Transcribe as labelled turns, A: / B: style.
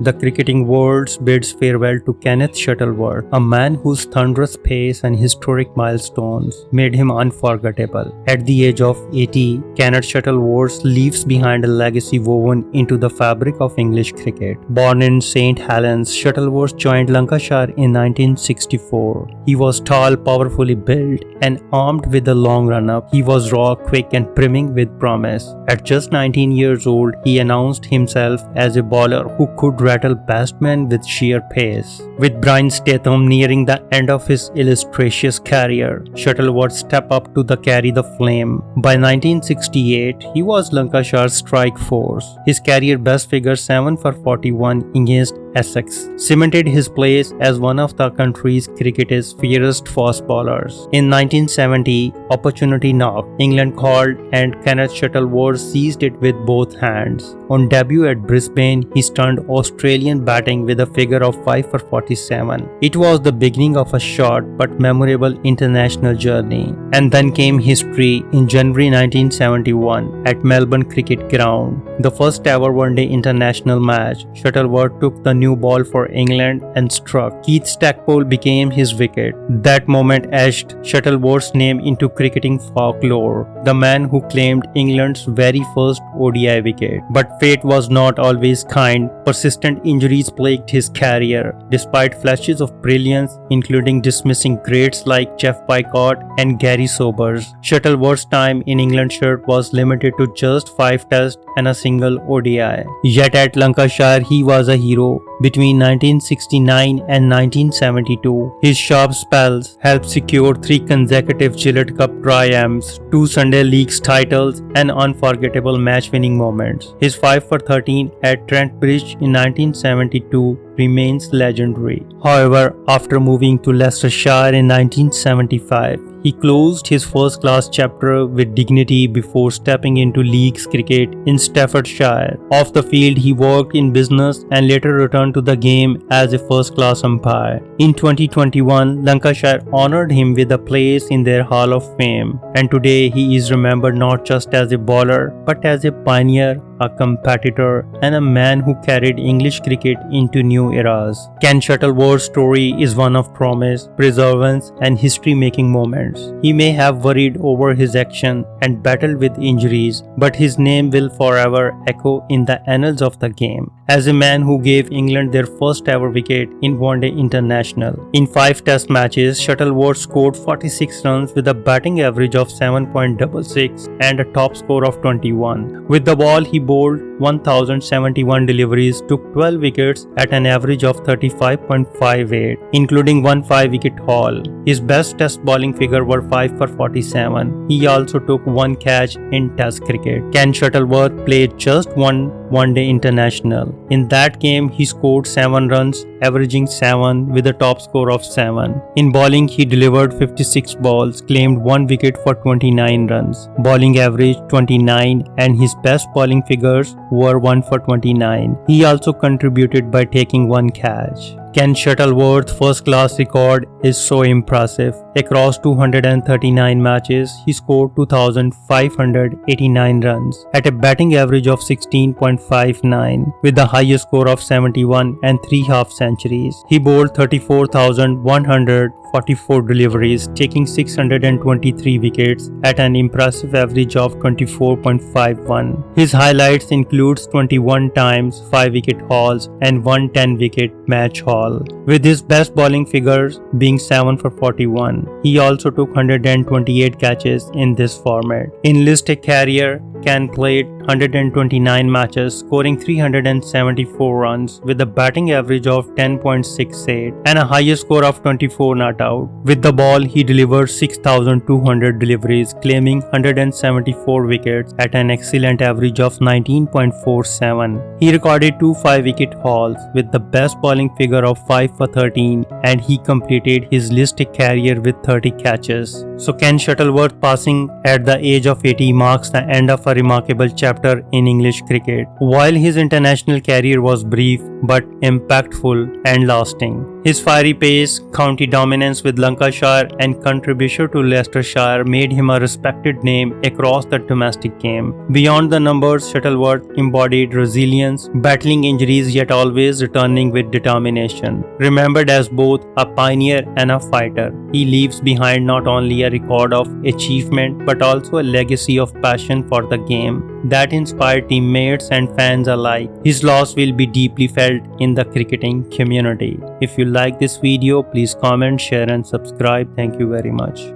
A: the cricketing world bids farewell to Kenneth Shuttleworth, a man whose thunderous pace and historic milestones made him unforgettable. At the age of 80, Kenneth Shuttleworth leaves behind a legacy woven into the fabric of English cricket. Born in St. Helens, Shuttleworth joined Lancashire in 1964. He was tall, powerfully built, and armed with a long run-up. He was raw, quick, and brimming with promise. At just 19 years old, he announced himself as a bowler who could rattle batsmen with sheer pace. With Brian Statham nearing the end of his illustrious career, Shuttleworth stepped up to carry the flame. By 1968, he was Lancashire's strike force. His career best figure 7 for 41 against Essex cemented his place as one of the country's cricket's fiercest fast bowlers. In 1970, opportunity knocked. England called and Kenneth Shuttleworth seized it with both hands. On debut at Brisbane, he stunned Australian batting with a figure of 5 for 47. It was the beginning of a short but memorable international journey. And then came history in January 1971 at Melbourne Cricket Ground. The first ever one-day international match, Shuttleworth took the new ball for England and struck. Keith Stackpole became his wicket. That moment etched Shuttleworth's name into cricketing folklore, the man who claimed England's very first ODI wicket. But fate was not always kind. Persistent injuries plagued his career. Despite flashes of brilliance, including dismissing greats like Jeff Bycott and Gary Sobers, Shuttleworth's time in England shirt was limited to just 5 tests and a single ODI. Yet at Lancashire, he was a hero. Between 1969 and 1972, his sharp spells helped secure 3 consecutive Gillette Cup triumphs, 2 Sunday Leagues titles, and unforgettable match-winning moments. His 5 for 13 at Trent Bridge in 1972 remains legendary. However, after moving to Leicestershire in 1975, he closed his first-class chapter with dignity before stepping into leagues cricket in Staffordshire. Off the field, he worked in business and later returned to the game as a first-class umpire. In 2021, Lancashire honored him with a place in their Hall of Fame, and today he is remembered not just as a bowler but as a pioneer, a competitor, and a man who carried English cricket into new eras. Ken Shuttleworth's story is one of promise, perseverance, and history-making moments. He may have worried over his action and battled with injuries, but his name will forever echo in the annals of the game as a man who gave England their first ever wicket in one-day international. In 5 test matches, Shuttleworth scored 46 runs with a batting average of 7.66 and a top score of 21. With the ball, he bowled 1,071 deliveries, took 12 wickets at an average of 35.58, including 1 5-wicket haul. His best test bowling figure were 5 for 47. He also took 1 catch in test cricket. Ken Shuttleworth played just one-day international. In that game, he scored 7 runs, averaging 7 with a top score of 7. In bowling, he delivered 56 balls, claimed 1 wicket for 29 runs. Bowling average 29 and his best bowling figures were 1 for 29. He also contributed by taking 1 catch. Ken Shuttleworth's first-class record is so impressive. Across 239 matches, he scored 2,589 runs at a batting average of 16.59 with the highest score of 71 and 3 half centuries. He bowled 34,144 deliveries, taking 623 wickets at an impressive average of 24.51. His highlights includes 21 times 5-wicket hauls and 1 10-wicket match haul, with his best bowling figures being 7 for 41. He also took 128 catches in this format. In listed career, Ken played 129 matches, scoring 374 runs with a batting average of 10.68 and a highest score of 24 not out. With the ball, he delivered 6,200 deliveries, claiming 174 wickets at an excellent average of 19.47. He recorded 2 5-wicket hauls with the best bowling figure of 5 for 13, and he completed his listed career with 30 catches. So Ken Shuttleworth passing at the age of 80 marks the end of a remarkable chapter in English cricket. While his international career was brief but impactful and lasting, His fiery pace, county dominance with Lancashire, and contribution to Leicestershire made him a respected name across the domestic game. Beyond the numbers, Shuttleworth embodied resilience, battling injuries yet always returning with determination. Remembered as both a pioneer and a fighter, he leaves behind not only a record of achievement but also a legacy of passion for the game that inspired teammates and fans alike. His loss will be deeply felt in the cricketing community. If you like this video, please comment, share and subscribe. Thank you very much.